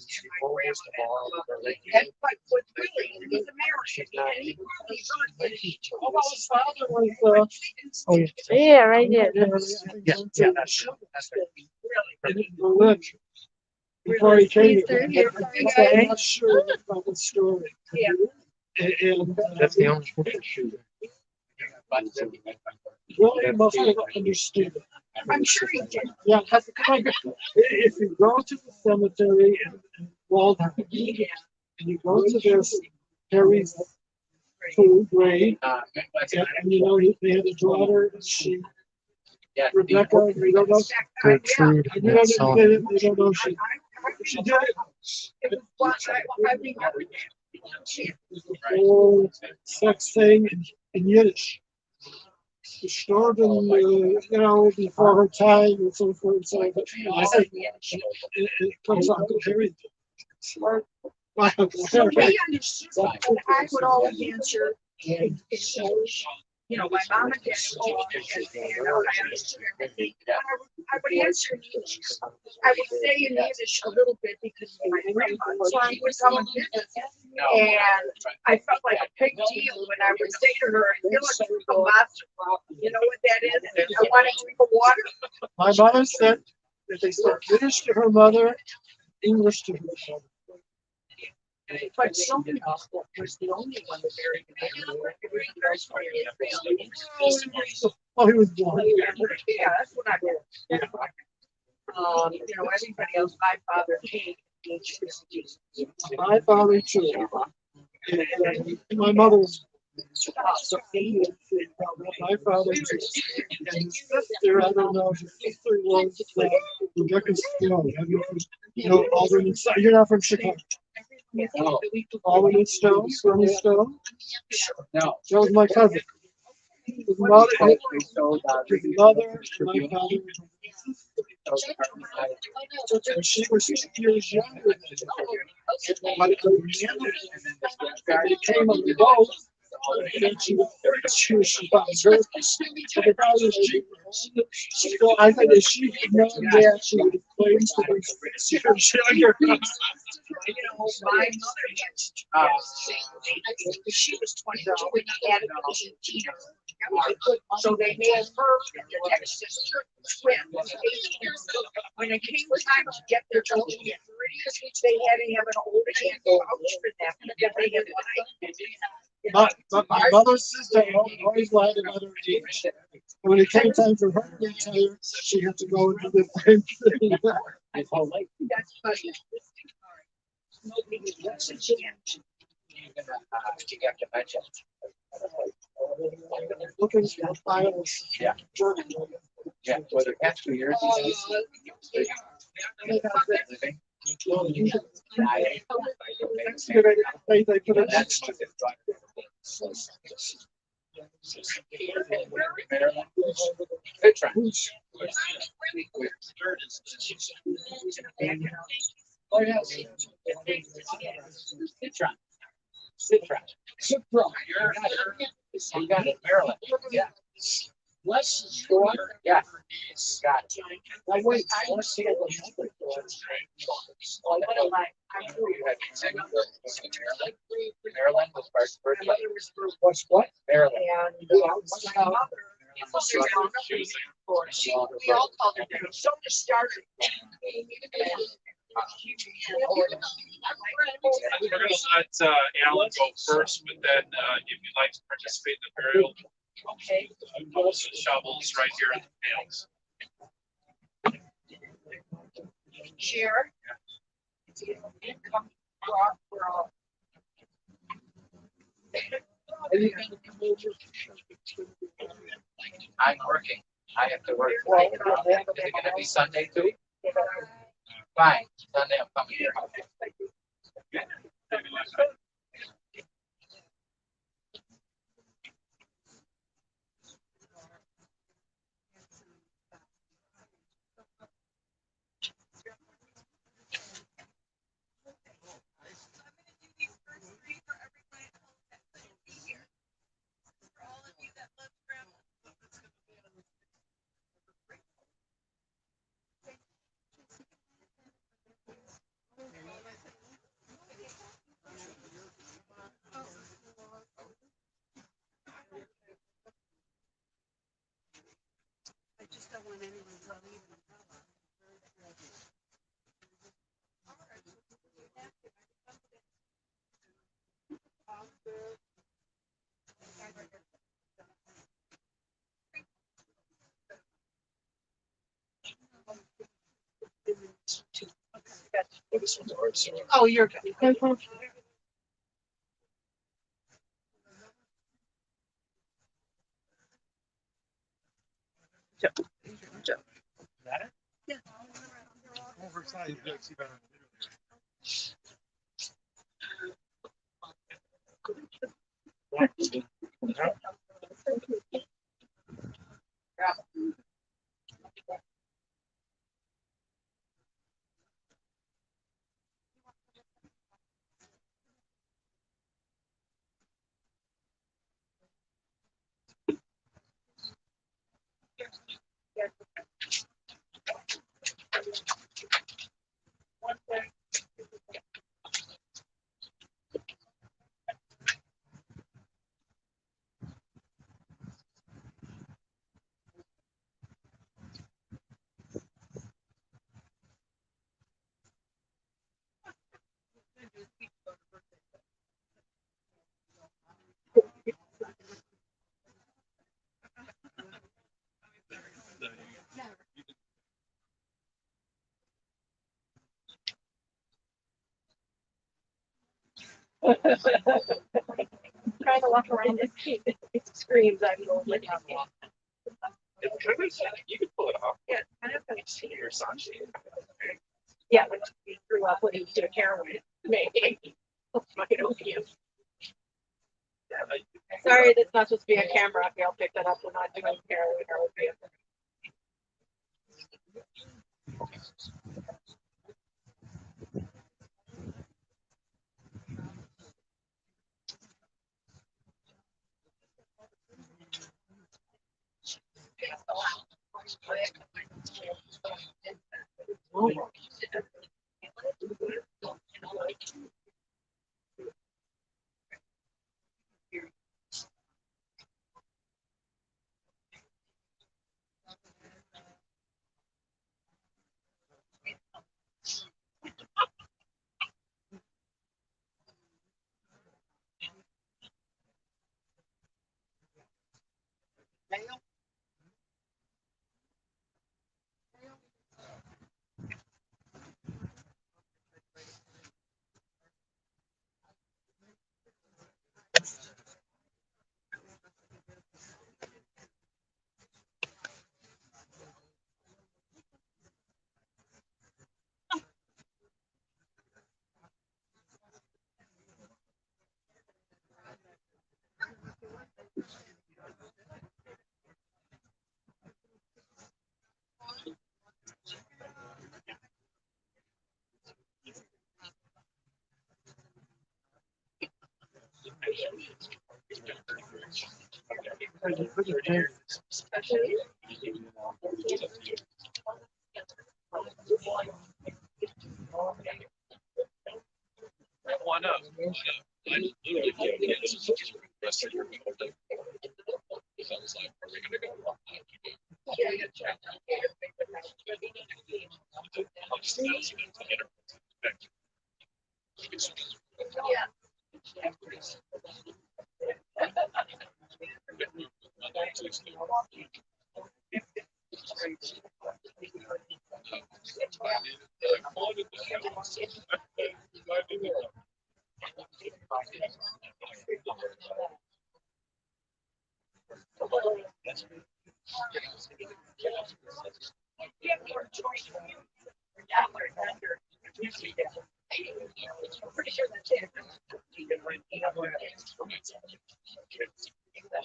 grandmother. And, but really, he was American. And he probably learned Yiddish. Although his father was, Yeah, right there. yeah, that's in Berlin before he came here. I'm not sure about the story. Yeah. And That's the only shooter. Willie must have understood it. I'm sure he did. Yeah, if you go to the cemetery in Waldheim, and you go to this Harry's food grave, and you know they had a daughter, and she, Rebecca, we don't know. Gertrude We don't, Song. they don't know she did it. The whole sex thing in Yiddish. Gestorben, you know, before her time and so forth and so on. I think it comes out to Harry. Smart. Wow. So he understood, and I would always answer in English. You know, my mom and dad spoke English, and I understood everything. I would answer in English. I would say in Yiddish a little bit because of my grandma. So I would come and visit, and I felt like a big deal when I would say to her, I feel like a monster. You know what that is? I want to drink of water. My mother said that they spoke Yiddish to her mother, English to her father. But somebody else was the only one that buried me. Oh, he was born. Yeah, that's what I meant. You know, everybody else, my father came. My father too. And my mother's. My father too. And his sister, I don't know, his sister was Rebecca Stone. You know, Alderman, you're not from Chicago. Alderman Stone, Bernie Stone. No. That was my cousin. His mother, and my father. And she was 2 years younger than him. But it came on the boat. And then she was about her. So the guy was cheaper. So I think if she had known that, she would have claimed to be 6 years younger. You know, my mother had, she was 22 when he had a so they made her and the next sister twins. When it came time to get their children, they had to have an old man vouch for them because they had lied. But my mother's sister always lied about her age. When it came time for her to retire, she had to go and do the same thing. That's funny. Nobody would listen to him. Looking for files. Yeah. Yeah, well, the past 2 years. They put it next to it. Citron. You got it, Maryland. Yeah. Less stronger. Yeah. Got it. I wait. I want to see it. Maryland was first My birthday. mother was for What's what? Maryland. and my mother. We all called her Mary. So to start. We're gonna let Alan go first, but then if you'd like to participate in the burial, Okay. the shovels right here in the pails. Share. I'm working. I have to work. Is it gonna be Sunday too? Fine, Sunday I'm coming here. Oh, you're good. Oversized, you see better. Trying to walk around this kid, it screams, I'm going like. You can pull it off. Yeah, I have to see Your son. Yeah, when he grew up, when he was doing heroin, maybe. Fucking opium. Sorry, that's not supposed to be a camera. Okay, I'll pick that up. We're not doing heroin or opium. One up. I literally can't get it. Rest of your week. So I was like, are we gonna go? I'm pretty sure that's it.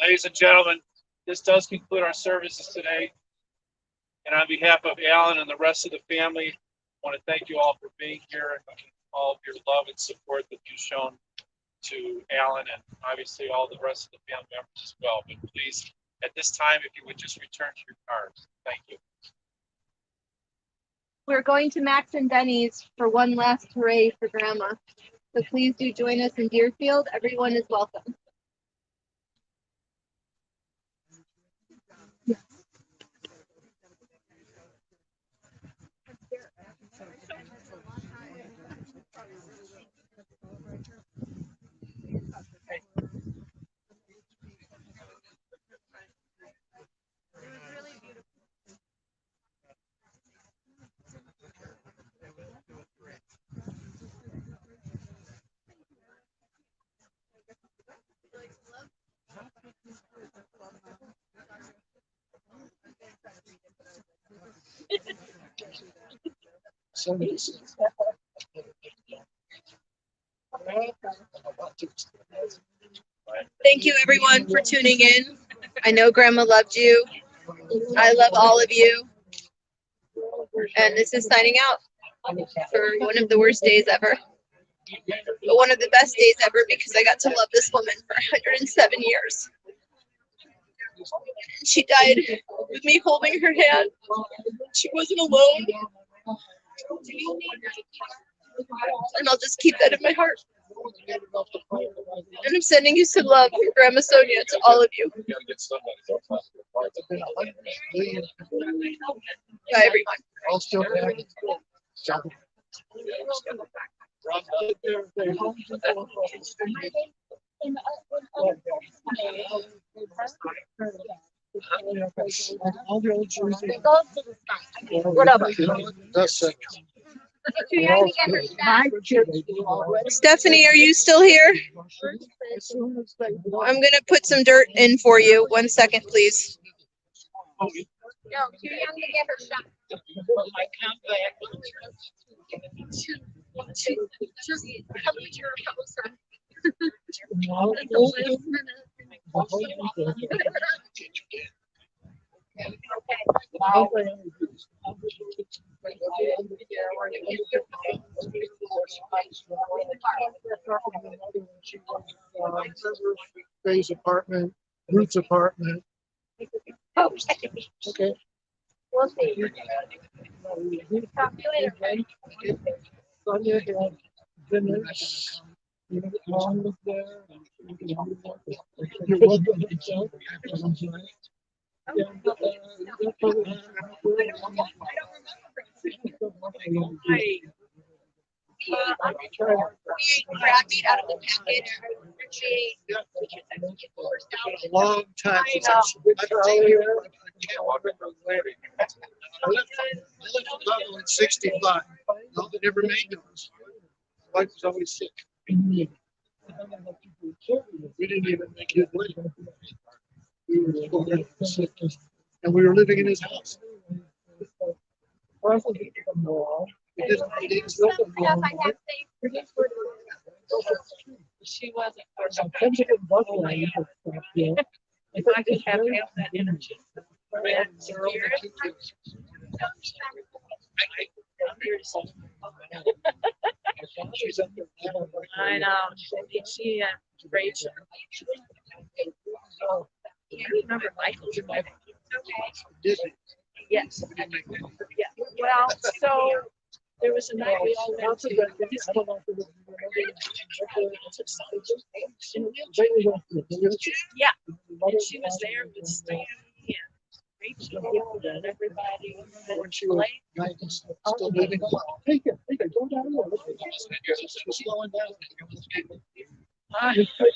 Ladies and gentlemen, this does conclude our services today. And on behalf of Alan and the rest of the family, I want to thank you all for being here and all of your love and support that you've shown to Alan and obviously all the rest of the family members as well. But please, at this time, if you would just return to your cars. Thank you. We're going to Max and Denny's for one last hooray for Grandma. So please do join us in Deerfield. Everyone is welcome. Thank you everyone for tuning in. I know Grandma loved you. I love all of you. And this is signing out for one of the worst days ever. But one of the best days ever because I got to love this woman for 107 years. She died with me holding her hand. She wasn't alone. And I'll just keep that in my heart. And I'm sending you some love from Grandma Sonia to all of you. Bye, everyone. Whatever. Stephanie, are you still here? I'm gonna put some dirt in for you. 1 second, please. No, too young to get her shot. Ray's apartment, Ruth's apartment. Okay. We'll see. Talk to you later. Sonia had dinner. Mom was there. Your mother was We ate crab meat out of the package. a long time since I've been here. I left Chicago in '65. No, they never made those. My wife was always sick. We didn't even make it late. We were sick, and we were living in his house. It didn't, it didn't build a wall. She wasn't. If I could have that energy. I know. She Rachel. You remember Michael's wife? Disney. Yes. Yeah. Well, so there was a night we all went to. Yeah. And she was there with Stanley and Rachel and everybody. When she was still living. Take it, go down there. She was slowing down.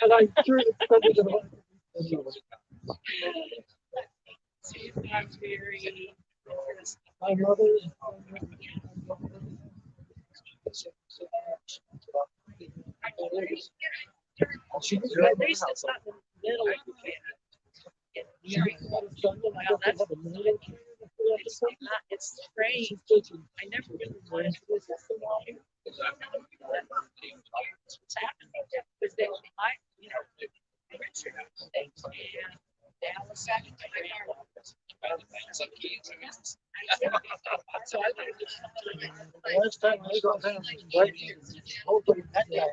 And I threw it. She was very interesting. My mother. She was At least it's not in the middle of the family. Well, that's It's strange. I never really wanted to visit the water. What's happening? Because they, you know, Richard, and Dallas, so I would The last time I got down, hopefully that guy.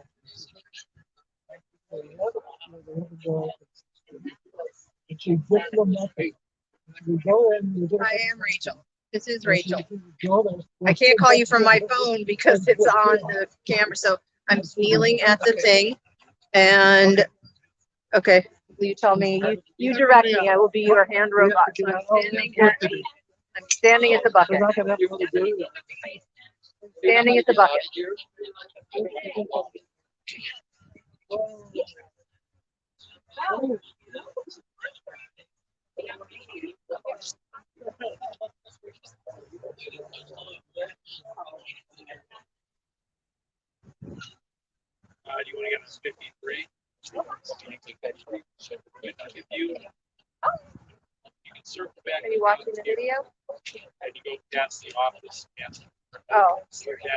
It's a diplomatic. We go in. I am Rachel. This is Rachel. I can't call you from my phone because it's on the camera. So I'm kneeling at the thing and okay, will you tell me, you direct me, I will be your hand robot. So I'm standing at the bucket. Standing at the bucket. Do you want to get us 53? If you can circle back. Are you watching the video? And you go past the office. Yes. Oh,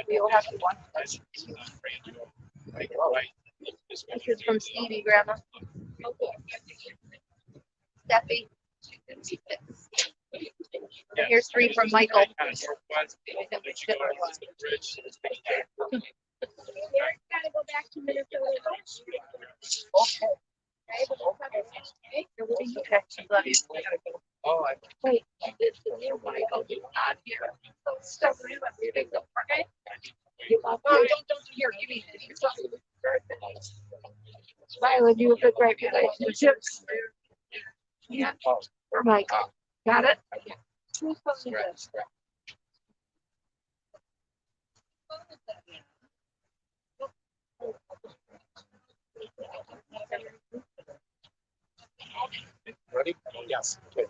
you'll have to watch this. Right. This is from Stevie, Grandma. Steffi. And here's 3 from Michael. gotta go back to Minnesota. Oh, I. Wait, this is your Michael. You're not here. So okay? Oh, don't here. Give me. Smile and you have a great relationships. Yeah. For Michael. Got it? Ready? Yes. Good.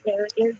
There is.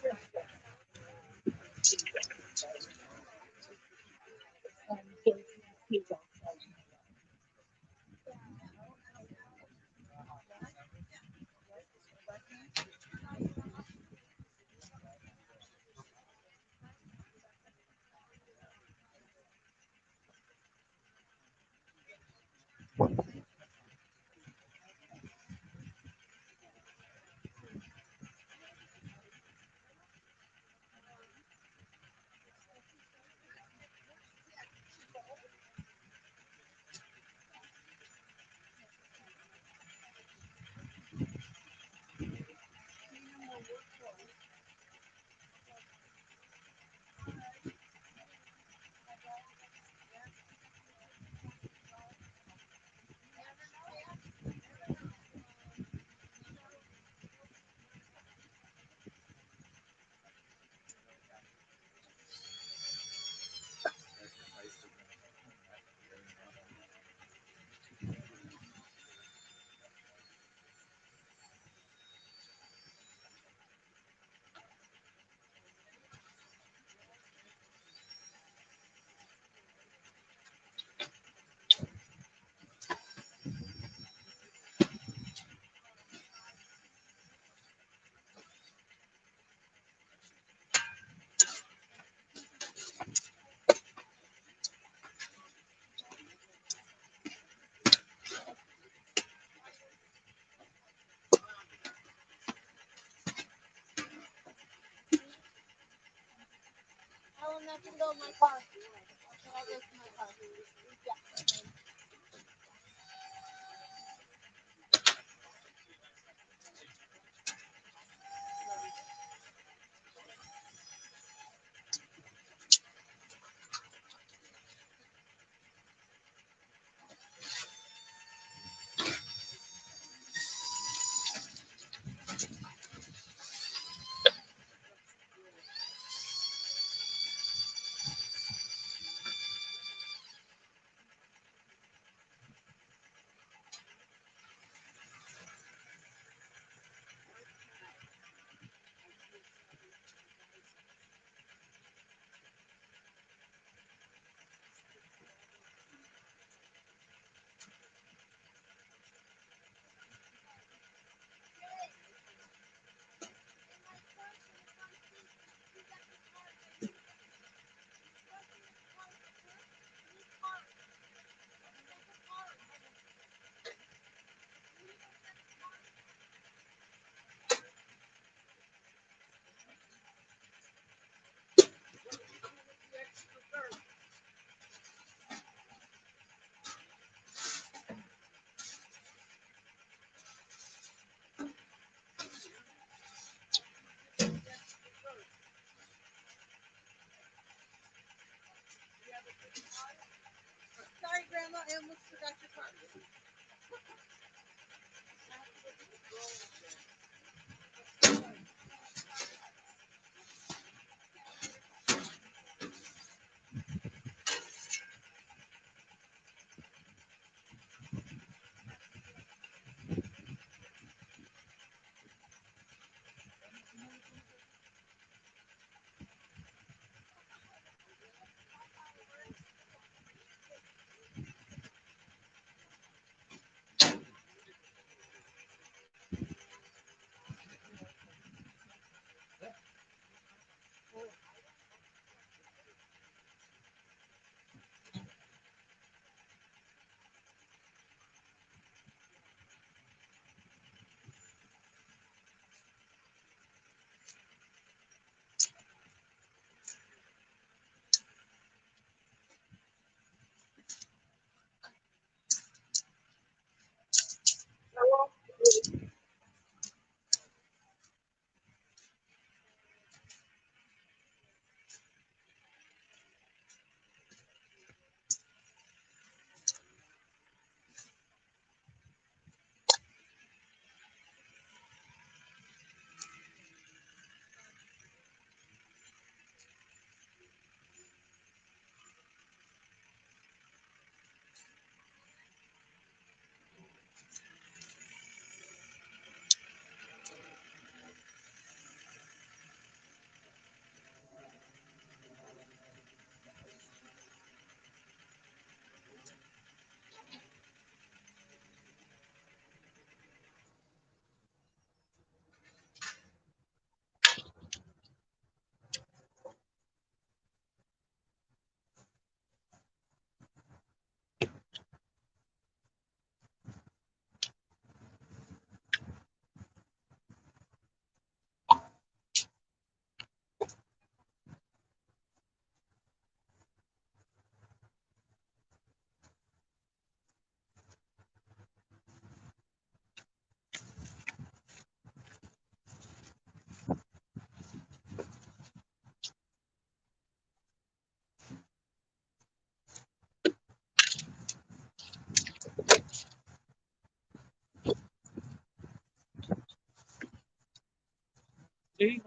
Over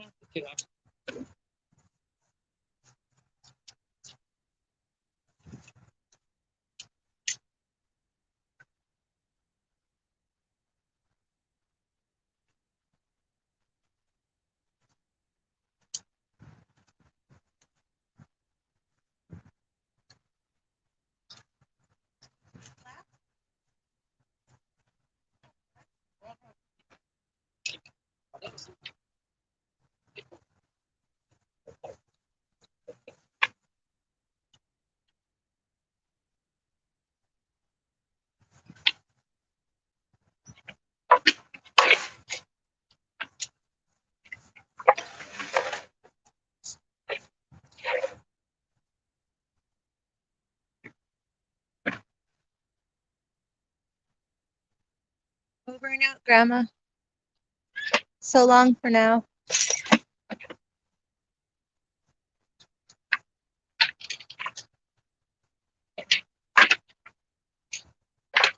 and out, Grandma. So long for now.